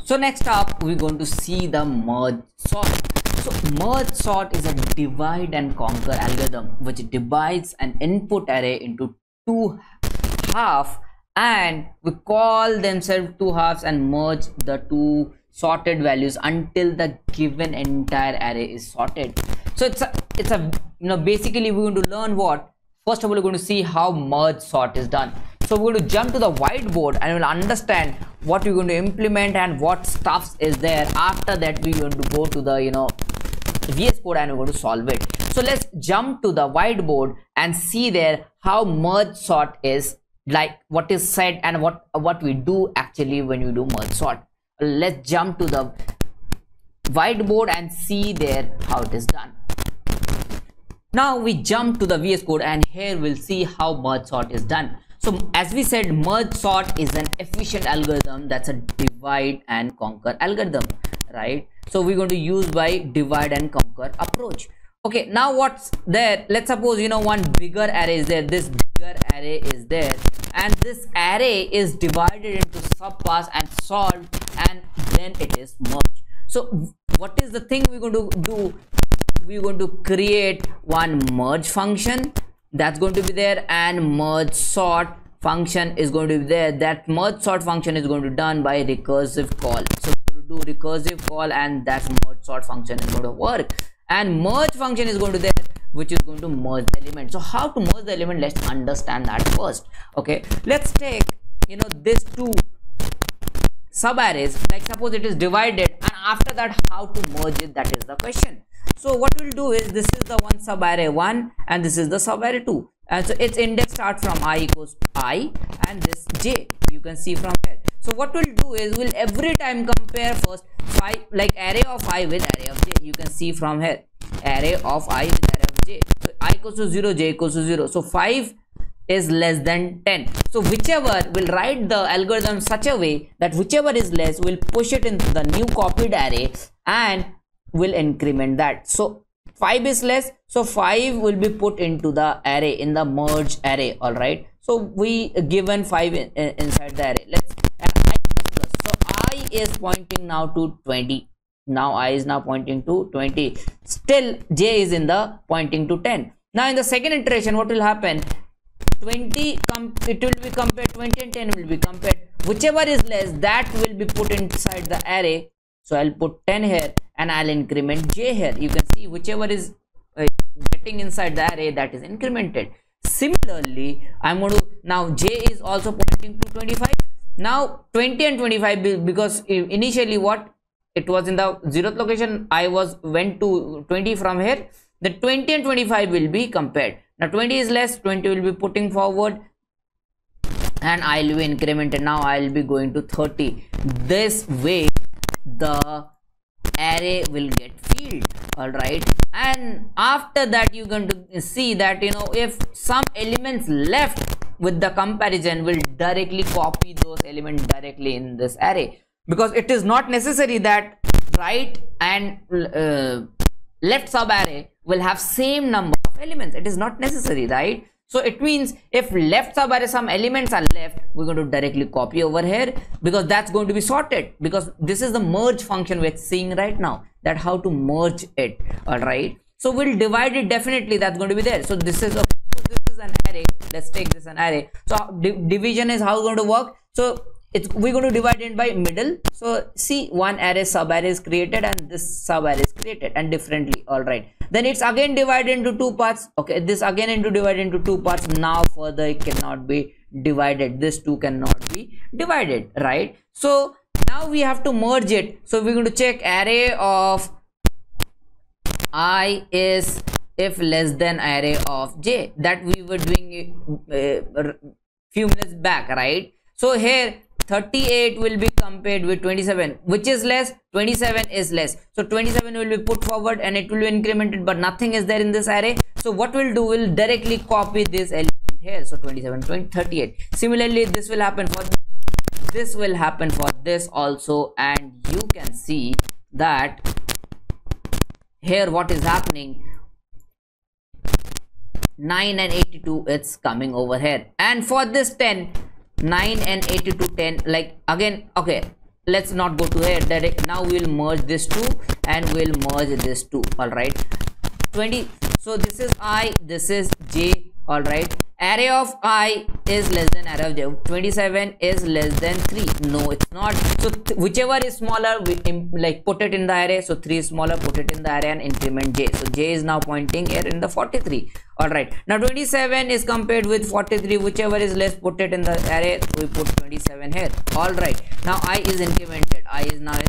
So next up we're going to see the merge sort. So merge sort is a divide and conquer algorithm which divides an input array into two halves, and we call themselves two halves and merge the two sorted values until the given entire array is sorted. So it's a basically we're going to learn what. First of all, we're going to see how merge sort is done. So we're going to jump to the whiteboard and we'll understand what we're going to implement and what stuffs is there. After that, we're going to go to the VS Code and we're going to solve it. So let's jump to the whiteboard and see there how merge sort is, like what is said and what we do actually when we do merge sort. Let's jump to the whiteboard and see there how it is done. Now we jump to the VS Code and here we'll see how merge sort is done. So as we said, merge sort is an efficient algorithm that's a divide and conquer algorithm, right? So we're going to use by divide and conquer approach. Okay, now what's there? Let's suppose one bigger array is there. This bigger array is there, and this array is divided into subparts and solved, and then it is merged. So what is the thing we're going to do? We're going to create one merge function that's going to be there, and merge sort function is going to be there. That merge sort function is going to be done by recursive call. So we're going to do recursive call, and that merge sort function is going to work, and merge function is going to there, which is going to merge the element. So how to merge the element, let's understand that first. Okay, let's take these two subarrays, like suppose it is divided, and after that how to merge it, that is the question. So what we'll do is, this is the one subarray 1 and this is the subarray 2, and so its index start from I equals I and this j, you can see from here. So what we'll do is, we'll every time compare first 5, like array of I with array of j, you can see from here, array of I with array of j. So I equals to 0, j equals to 0, so 5 is less than 10. So whichever, will write the algorithm such a way that whichever is less, will push it into the new copied array and will increment that. So 5 is less, so 5 will be put into the array, in the merge array. All right, so we given 5 inside the array. Let's, and I plus, so I is pointing now to 20. Now I is now pointing to 20, still j is in the pointing to 10. Now in the second iteration, what will happen? 20 it will be compared, 20 and 10 will be compared. Whichever is less, that will be put inside the array. So I'll put 10 here and I'll increment j here. You can see whichever is getting inside the array, that is incremented. Similarly, I'm going to, now j is also pointing to 25. Now 20 and 25, because initially what it was in the 0th location, I went to 20 from here. The 20 and 25 will be compared. Now 20 is less, 20 will be putting forward and I'll be incremented. Now I'll be going to 30. This way the array will get filled. All right, and after that you're going to see that if some elements left with the comparison, will directly copy those elements directly in this array, because it is not necessary that right and left subarray will have same number of elements. It is not necessary, right? So it means if left subarray some elements are left, we're going to directly copy over here, because that's going to be sorted, because this is the merge function we're seeing right now, that how to merge it. All right, so we'll divide it, definitely that's going to be there. So this is an array, let's take this an array. So division is how it's going to work. So we're going to divide it by middle. So see, one array subarray is created and this subarray is created, and differently. All right, then it's again divided into two parts. Okay, this again into divided into two parts. Now further it cannot be divided, this two cannot be divided, right? So now we have to merge it. So we're going to check array of I is if less than array of j, that we were doing a few minutes back, right? So here 38 will be compared with 27, which is less, 27 is less. So 27 will be put forward and it will be incremented, but nothing is there in this array. So what we'll do, we'll directly copy this element here. So 27, 20, 38. Similarly, this will happen for this, will happen for this also, and you can see that here what is happening, 9 and 82, it's coming over here. And for this 10, 9 and 82, 10, like again, okay, let's not go to here direct. Now we'll merge this two and we'll merge this two. All right, 20. So this is I, this is j. All right, array of I is less than array of j. 27 is less than 3. No, it's not. So whichever is smaller, we like put it in the array. So 3 is smaller, put it in the array and increment j. So j is now pointing here in the 43. All right, now 27 is compared with 43. Whichever is less, put it in the array. We put 27 here. All right, now I is incremented. I is now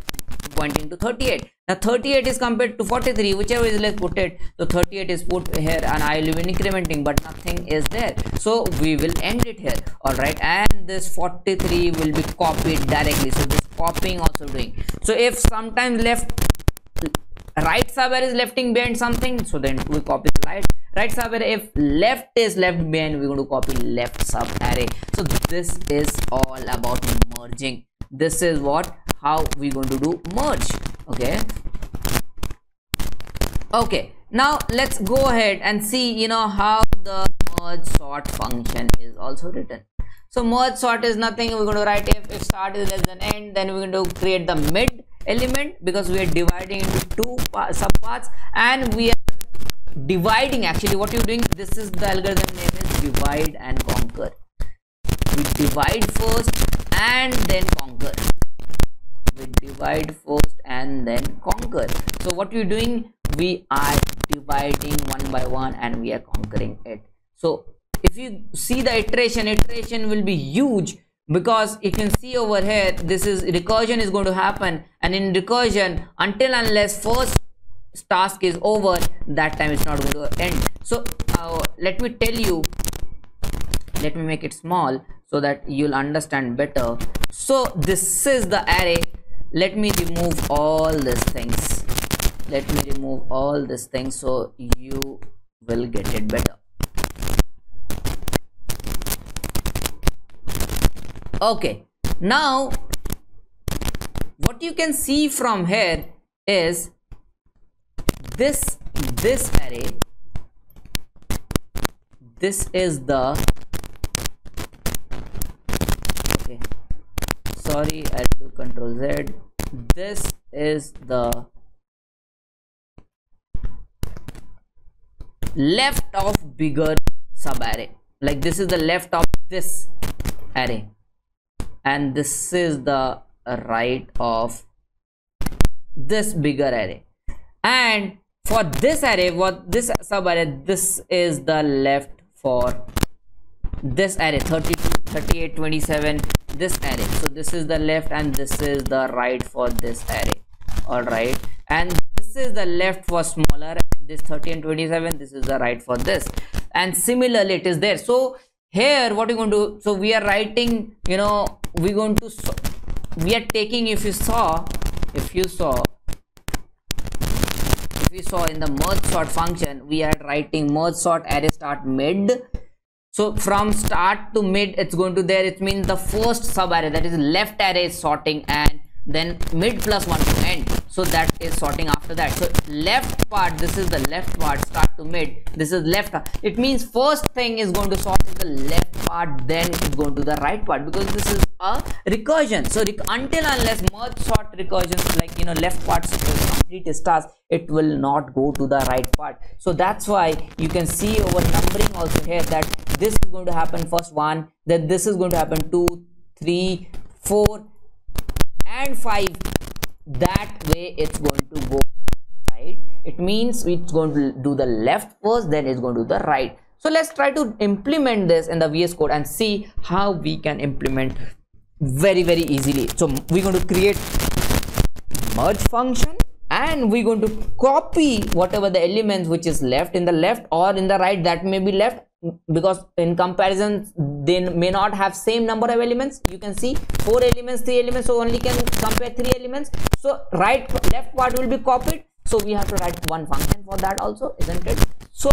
pointing to 38. Now 38 is compared to 43. Whichever is less, put it. So 38 is put here and I will be incrementing, but nothing is there. So we will end it here. All right, and this 43 will be copied directly. So this copying also doing. So if sometimes right subarray is lefting behind something, so then we copy the right subarray. If left is left behind, we're going to copy left subarray. So this is all about merging. This is how we're going to do merge. Okay, now let's go ahead and see how the merge sort function is also written. So merge sort is nothing. We're going to write if start is less than end, then we're going to create the mid element, because we are dividing into two subparts and we are dividing. Actually what you're doing, this is the algorithm name is divide and conquer. We divide first and then conquer. We divide first and then conquer. So what you're doing, we are dividing one by one and we are conquering it. So if you see the iteration will be huge, because you can see over here, this is recursion is going to happen, and in recursion, until unless first task is over, that time it's not going to end. So let me tell you, let me make it small so that you'll understand better. So this is the array. Let me remove all these things. Let me remove all these things so you will get it better. Okay, now what you can see from here is this array. This is the sorry, I'll do Control Z. This is the left of bigger subarray. Like this is the left of this array, and this is the right of this bigger array. And for this array, what this subarray, this is the left for this array 32, 38, 27, this array. So this is the left and this is the right for this array. All right, and this is the left for smaller, this 30 and 27, this is the right for this, and similarly it is there. So here what we're going to do, so we are writing, we're going to, we are taking, if you saw in the merge sort function, we are writing merge sort array start mid. So from start to mid, it's going to there. It means the first subarray, that is left array, is sorting, and then mid plus 1 to end. So that is sorting after that. So left part, this is the left part, start to mid, this is left. It means first thing is going to sort is the left part, then it's going to the right part, because this is a recursion. So until unless merge sort recursion, like left part complete its task, it will not go to the right part. So that's why you can see over numbering also here that this is going to happen first 1, then this is going to happen 2, 3, 4 and 5. That way it's going to go right. It means it's going to do the left first, then it's going to do the right. So let's try to implement this in the VS Code and see how we can implement very easily. So we're going to create merge function and we're going to copy whatever the elements which is left in the left or in the right, that may be left, because in comparison they may not have same number of elements. You can see 4 elements, 3 elements, so only can compare 3 elements. So left part will be copied, so we have to write one function for that also, isn't it? So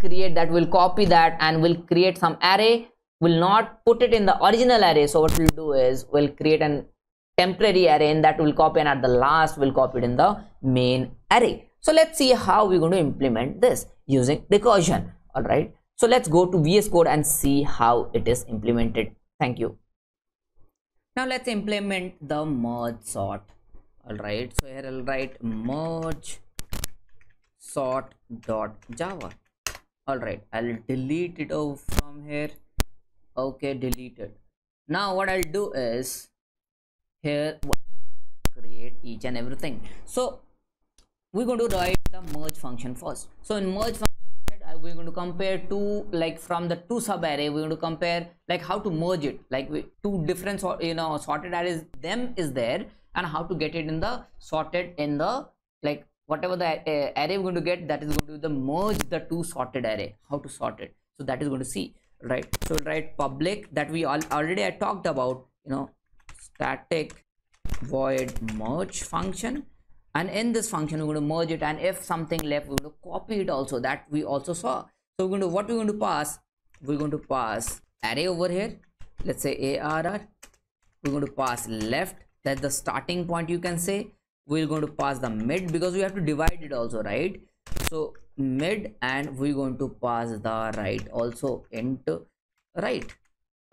create that, will copy that and will create some array, will not put it in the original array. So what we'll do is we'll create an temporary array, and that will copy, and at the last we'll copy it in the main array. So let's see how we're going to implement this using recursion. All right, so let's go to VS Code and see how it is implemented. Thank you. Now let's implement the merge sort. All right, so here I'll write merge sort dot java. All right, I'll delete it over from here. Okay, deleted. Now what I'll do is here create each and everything. So we're going to write the merge function first. So in merge function, we're going to compare two, like from the two sub array, we're going to compare like how to merge it, like two different sorted arrays them is there, and how to get it in the sorted in the, like whatever the array we're going to get, that is going to be the merge the two sorted array, how to sort it. So that is going to see, right? So we'll write public, that we already I talked about, static void merge function, and in this function we're going to merge it, and if something left we're going to copy it also, that we also saw. So we're going to, what we're going to pass, we're going to pass array over here, let's say arr. We're going to pass left, that's the starting point, you can say. We're going to pass the mid because we have to divide it also, right? So mid, and we're going to pass the right also into right.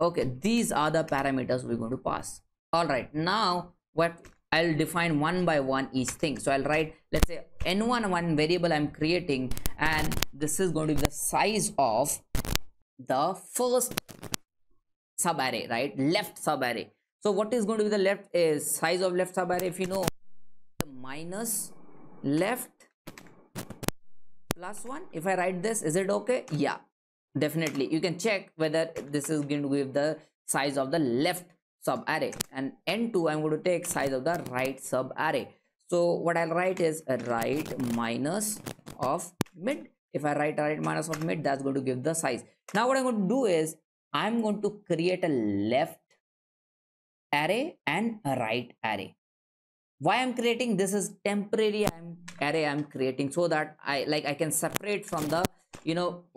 Okay, these are the parameters we're going to pass. All right, now what I'll define one by one each thing. So I'll write, let's say n1, one variable I'm creating, and this is going to be the size of the first sub array, right? Left sub array. So what is going to be the left is size of left sub array, if you know, minus left plus 1. If I write this, is it okay? Yeah, definitely. You can check whether this is going to give the size of the left sub array, and n2 I'm going to take size of the right sub array. So what I'll write is a right minus of mid. If I write right minus of mid, that's going to give the size. Now what I'm going to do is I'm going to create a left array and a right array. Why I'm creating this is temporary array I'm creating, so that I can separate from the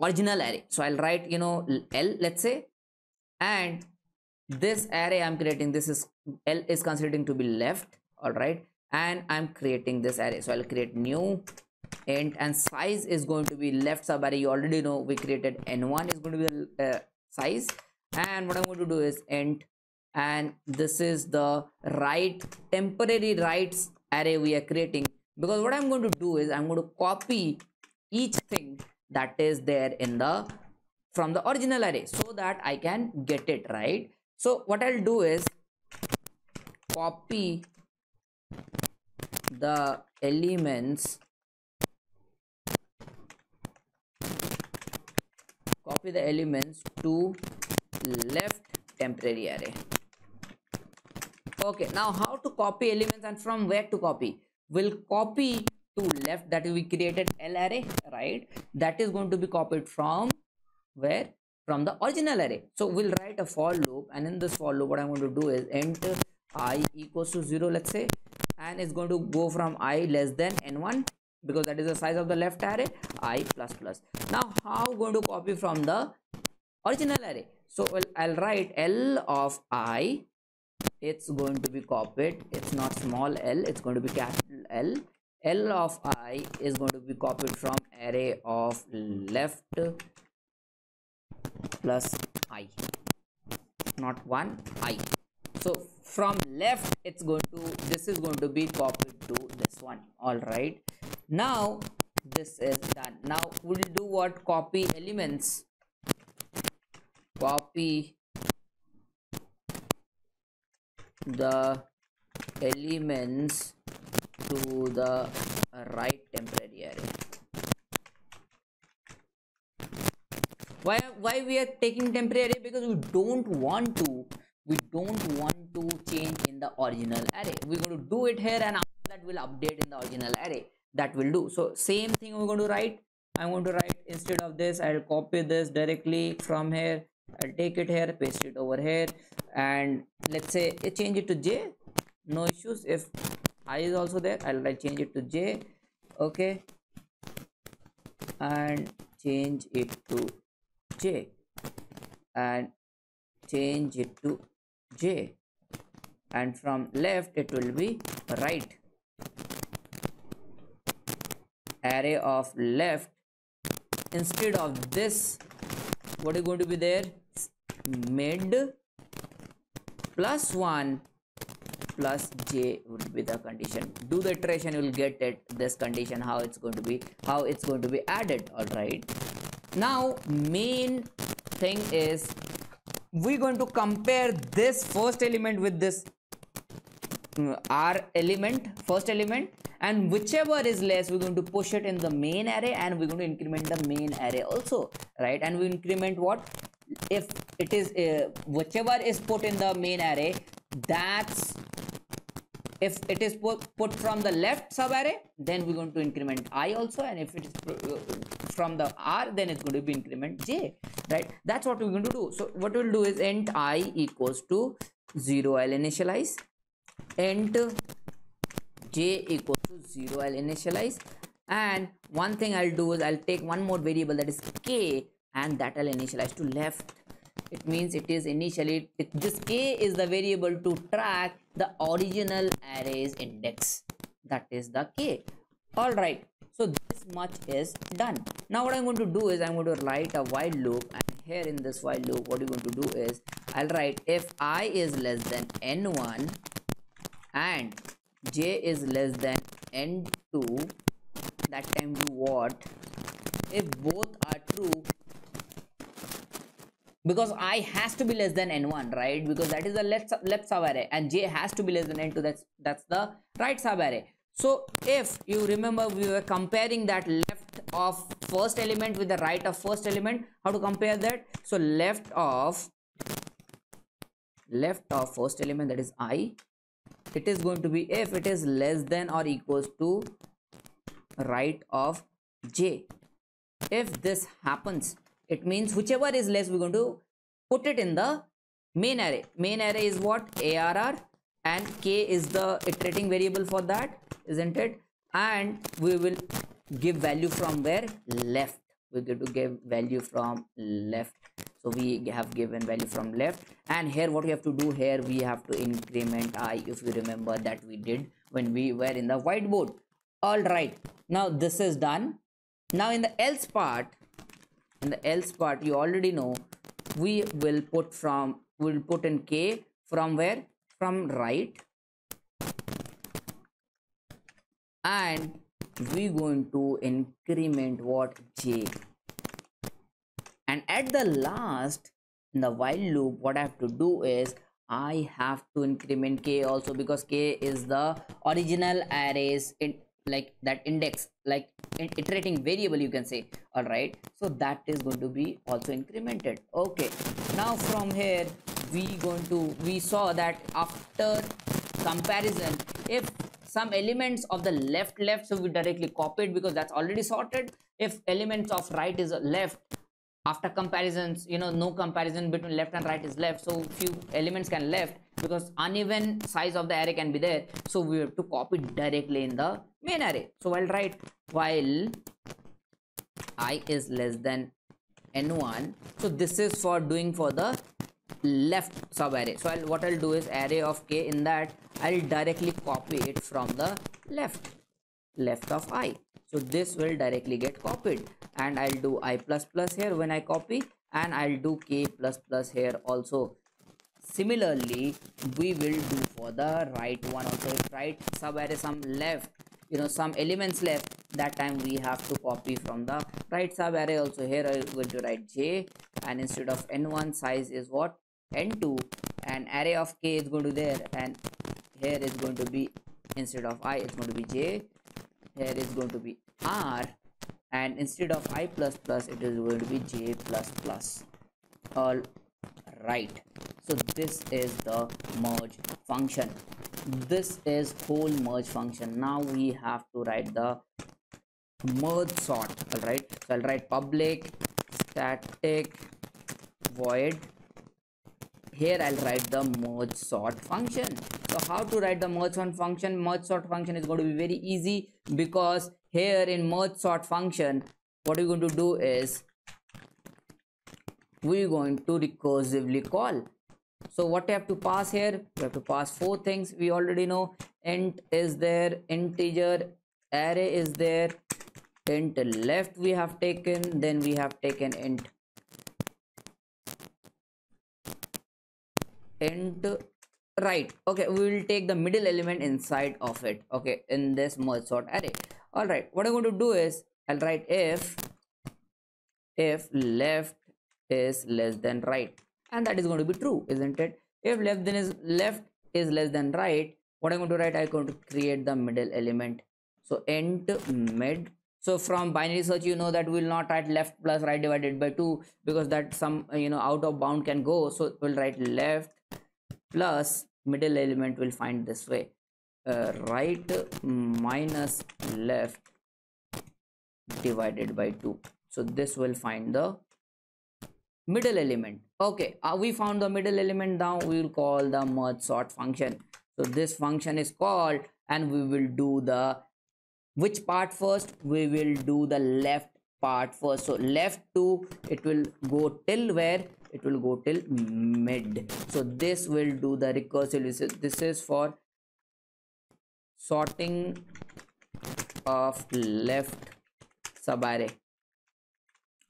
original array. So I'll write L, let's say, and this array I'm creating, this is L is considering to be left. All right, and I'm creating this array, so I'll create new int, and size is going to be left sub array. You already know we created n1 is going to be the size, and what I'm going to do is int, and this is the right temporary rights array we are creating, because what I'm going to do is I'm going to copy each thing that is there in the from the original array, so that I can get it right. So what I'll do is copy the elements, to left temporary array. Okay, now how to copy elements and from where to copy? We'll copy to left, that we created L array, right? That is going to be copied from where? From the original array. So we'll write a for loop, and in this for loop what I'm going to do is int I equals to 0, let's say, and it's going to go from I less than n1, because that is the size of the left array, I plus plus. Now how going to copy from the original array? So I'll write L of I, it's going to be copied, it's not small l, it's going to be capital L. L of I is going to be copied from array of left plus I, not 1 I. So from left it's going to, this is going to be copied to this one. All right, now this is done. Now we'll do what? Copy elements, copy the elements to the right temporary array. Why we are taking temporary array? Because we don't want to change in the original array. We're going to do it here, and after that we'll update in the original array. That will do. So same thing we're going to write. I'm going to write, instead of this, I'll copy this directly from here, I'll take it here, paste it over here, and let's say change it to J. No issues. If I is also there, I'll change it to J. Okay, and change it to J, and change it to J, and from left it will be right. Array of left, instead of this, what is going to be there? Mid plus 1 plus j would be the condition. Do the iteration, you will get it, this condition, how it's going to be added. All right, now main thing is we're going to compare this first element with this r element, first element, and whichever is less we're going to push it in the main array, and we're going to increment the main array also, right? And we increment what, if it is whichever is put in the main array, that's if it is put from the left sub array, then we're going to increment I also, and if it is from the r, then it's going to be increment j, right? That's what we're going to do. So what we'll do is int I equals to 0, I'll initialize, int j equals to 0, I'll initialize, and one thing I'll do is I'll take one more variable, that is k, and that I'll initialize to left. It means it is initially, this k is the variable to track the original array's index, that is the k. All right, so this much is done. Now what I'm going to do is I'm going to write a while loop, and here in this while loop what you're going to do is I'll write if I is less than n1 and j is less than n2, that time do what, if both are true, because I has to be less than n1, right? Because that is the left sub array, and j has to be less than n2, that's the right sub array. So if you remember, we were comparing that left of first element with the right of first element. How to compare that? So left of first element, that is I, it is going to be if it is less than or equals to right of j. If this happens, it means whichever is less, we're going to put it in the main array. Main array is what, arr, and k is the iterating variable for that, isn't it? And we will give value from where, left. We're going to give value from left. So we have given value from left, and here what we have to do, here we have to increment I, if you remember that we did when we were in the whiteboard. All right, now this is done. Now in the else part, you already know we will put in k from where, from right, and we're going to increment what, j. And at the last, in the while loop, what I have to do is I have to increment k also, because k is the original arrays in like that index, like iterating variable, you can say. All right, so that is going to be also incremented. Okay, now from here we saw that after comparison, if some elements of the left, so we directly copy it because that's already sorted. If elements of right is left, after comparisons, no comparison between left and right is left, so few elements can left, because uneven size of the array can be there, so we have to copy directly in the main array. So I'll write while I is less than n1, so this is for doing for the left sub array. So what I'll do is array of k, in that I'll directly copy it from the left of I. So this will directly get copied, and I'll do I plus plus here when I copy, and I'll do k plus plus here also. Similarly, we will do for the right one also. If right sub array some left, some elements left, that time we have to copy from the right sub array also. Here I'm going to write j, and instead of n1 size is what, n2, and array of k is going to there, and here is going to be, instead of I, it's going to be j, here is going to be r, and instead of I plus plus, it is going to be j plus plus. All right, so this is the merge function. This is whole merge function. Now we have to write the merge sort. All right, so I'll write public static void. Here I'll write the merge sort function. So how to write the merge sort function? Merge sort function is going to be very easy, because here in merge sort function, what we're going to do is we're going to recursively call. So what we have to pass here, we have to pass 4 things. We already know int is there, integer array is there, int left we have taken, then we have taken int right, okay, we will take the middle element inside of it, okay, in this merge sort array. All right, what I'm going to do is I'll write if left is less than right, and that is going to be true, isn't it? If left is less than right, what I'm going to write, I'm going to create the middle element. So int mid. So from binary search, you know that we will not write left plus right divided by 2, because that some out of bound can go. So we'll write left plus middle element will find this way, right minus left divided by 2. So this will find the middle element. Okay, we found the middle element. Now we will call the merge sort function. So this function is called, and we will do the which part first? We will do the left part first. So left to, it will go till where? It will go till mid. So this will do the recursively. This is for sorting of left subarray.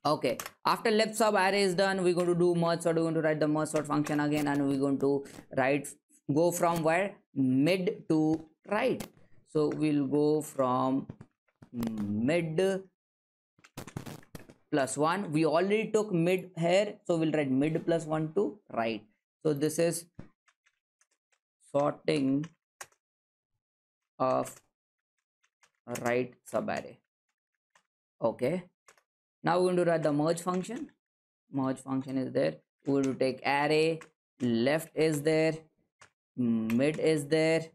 Okay, after left subarray is done, we're going to do merge sort. We're going to write the merge sort function again, and we're going to write, go from where? Mid to right. So we'll go from mid plus 1. We already took mid here, so we'll write mid plus 1 to right. So this is sorting of right subarray. Okay, now we're going to write the merge function. Merge function is there. We're going to take array, left is there, mid is there,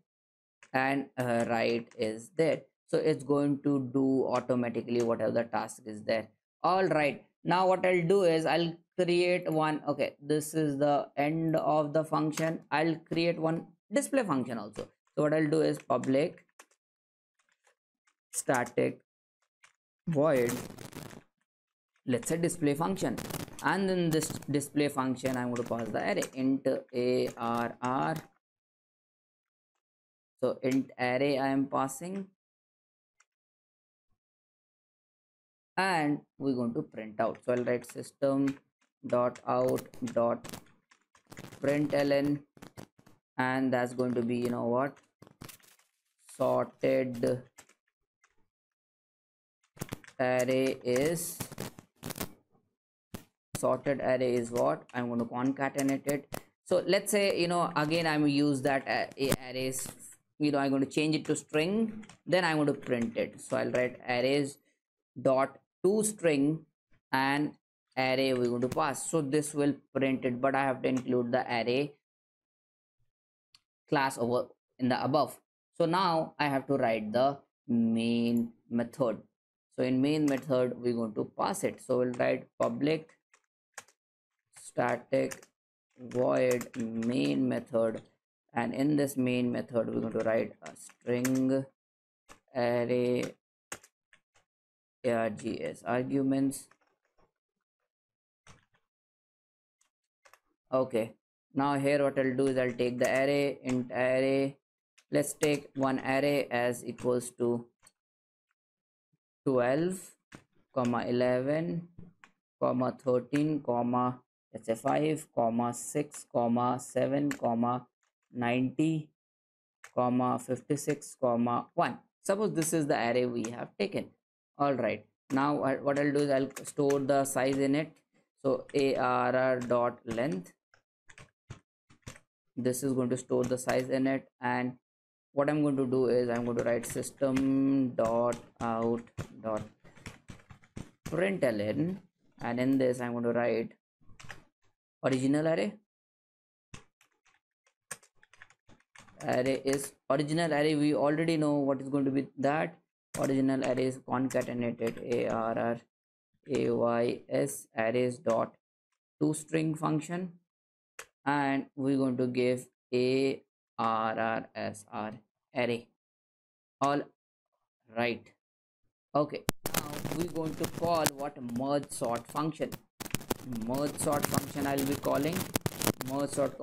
and right is there. So it's going to do automatically whatever the task is there. All right, now what I'll do is I'll create one. Okay, this is the end of the function. I'll create one display function also. So what I'll do is public static void, let's say display function, and in this display function I'm going to pass the array int arr. So int array I am passing, and we're going to print out. So I'll write system dot out dot println, and that's going to be sorted array is what I'm going to concatenate it. So let's say again I'm use that arrays, I'm going to change it to string, then I'm going to print it. So I'll write arrays dot to string, and array we're going to pass. So this will print it, but I have to include the array class over in the above. So now I have to write the main method. So in main method we're going to pass it. So we'll write public static void main method, and in this main method we're going to write a string array args arguments. Okay, now here what I'll do is I'll take the array int array. Let's take one array as equals to 12 comma 11 comma 13 comma let's say 5 comma 6 comma 7 comma 90 comma 56 comma 1. Suppose this is the array we have taken. All right, now what I'll do is I'll store the size in it. So arr dot length, this is going to store the size in it, and what I'm going to do is I'm going to write system dot out dot println, and in this I'm going to write original array. Array is original array, we already know what is going to be that. Original array is concatenated arr ays arrays dot to string function, and we're going to give arrsr array. All right, okay, now we're going to call what? Merge sort function. Merge sort function I'll be calling merge sort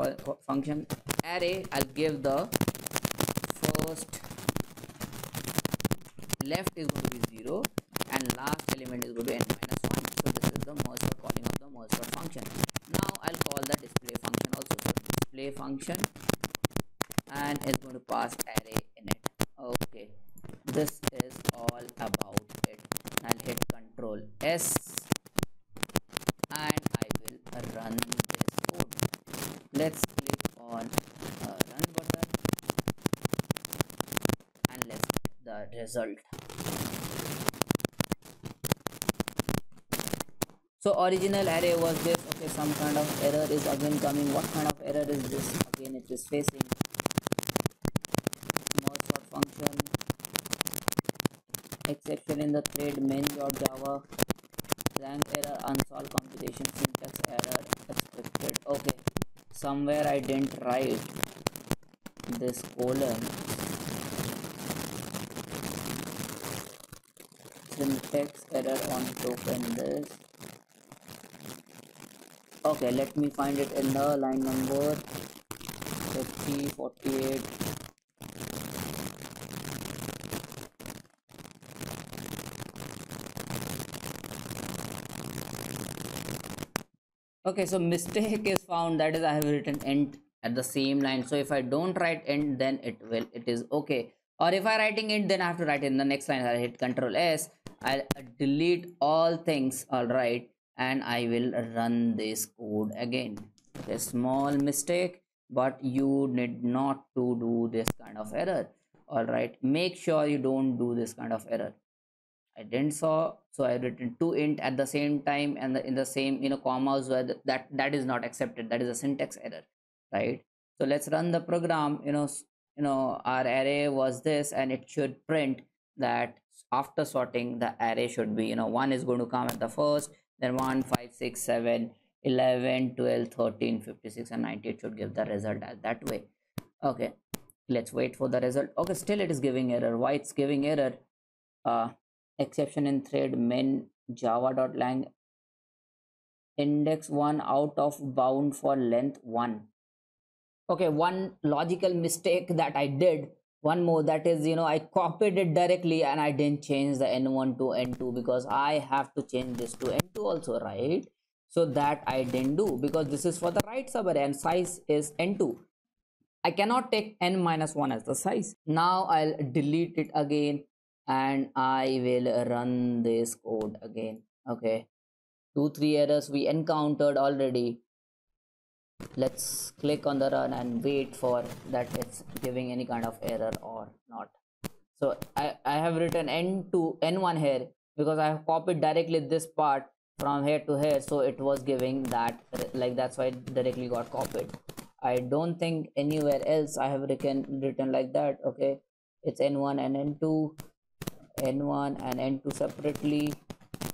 function array. I'll give the first left is going to be 0 and last element is going to be n minus 1. So this is the merge sort calling of the merge sort function. Now I'll call the display function also. So display function and is going to pass array in it. Okay, this is all about it. I'll hit Control S and I will run this code. Let's click on run button and let's get the result. So original array was this. Okay, some kind of error is again coming. What kind of error is this? Again it is facing merge sort function, exception in the thread main.java, rank error, unsolved computation, syntax error, expected. Okay, somewhere I didn't write this colon, syntax error on token this. Okay, let me find it in the line number 50, 48. Okay, so mistake is found, that is I have written int at the same line. So if I don't write int, then it is okay. Or if I writing int, then I have to write it in the next line. I'll hit Control S, I'll delete all things, all right, and I will run this code again. Okay, small mistake, but you need not to do this kind of error. All right, make sure you don't do this kind of error. I didn't saw, so I written two int at the same time, and in the same commas where that is not accepted. That is a syntax error, right? So let's run the program. Our array was this, and it should print that after sorting the array should be 1 is going to come at the first, then 1 5 6 7 11 12 13 56 and 98 should give the result as that way. Okay, let's wait for the result. Okay, still it is giving error. Why it's giving error? Exception in thread main java.lang, index 1 out of bound for length 1. Okay, one logical mistake that I did, one more, that is I copied it directly and I didn't change the n1 to n2 because I have to change this to n2 also, right? So that I didn't do because this is for the right subarray and size is n2. I cannot take n-1 as the size. Now I'll delete it again and I will run this code again. Okay, 2-3 errors we encountered already. Let's click on the run and wait for that it's giving any kind of error or not. So I have written n to n1 here because I have copied directly this part from here to here, so it was giving that, like that's why it directly got copied. I don't think anywhere else I have written like that. Okay, it's n1 and n2, n1 and n2 separately,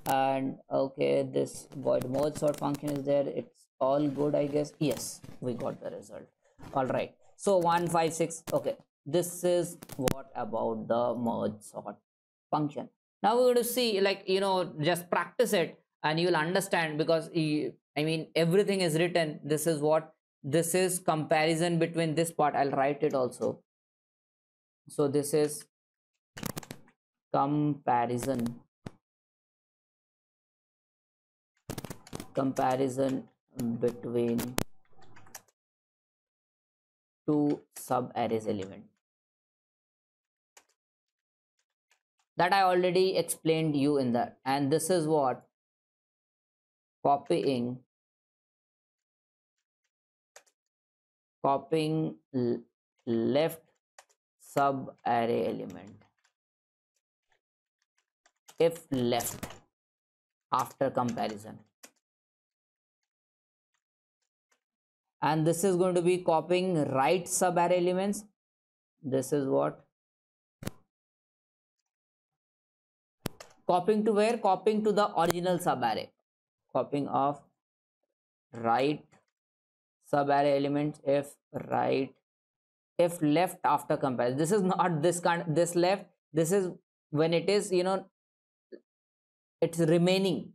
and okay, this void merge sort function is there. It's all good, I guess. Yes, we got the result. All right, so 1 5 6. Okay, this is what about the merge sort function. Now we're going to see, like just practice it and you will understand, because I mean everything is written. This is what this is, comparison between this part. I'll write it also. So this is comparison between two subarrays element. That I already explained you in that. And this is what copying left subarray element if left after comparison. And this is going to be copying right subarray elements. This is what copying to where? Copying to the original subarray. Copying of right subarray elements if left after comparison. This is not this left. This is when it is it's remaining.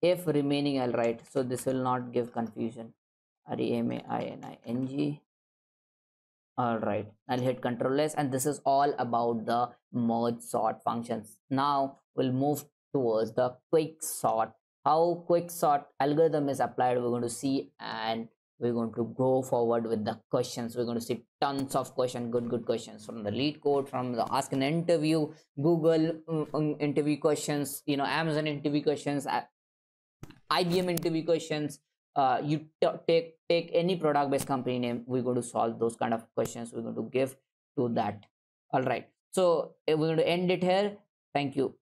If remaining, I'll write, so this will not give confusion. remaining. All right, I'll hit Control S, and this is all about the merge sort functions. Now we'll move towards the quick sort. How quick sort algorithm is applied, we're going to see, and we're going to go forward with the questions. We're going to see tons of questions, good questions from the lead code, from the ask an interview, Google interview questions, you know, Amazon interview questions, IBM interview questions. You take any product based company name, we're going to solve those kind of questions. We're going to give to that. All right, so we're going to end it here. Thank you.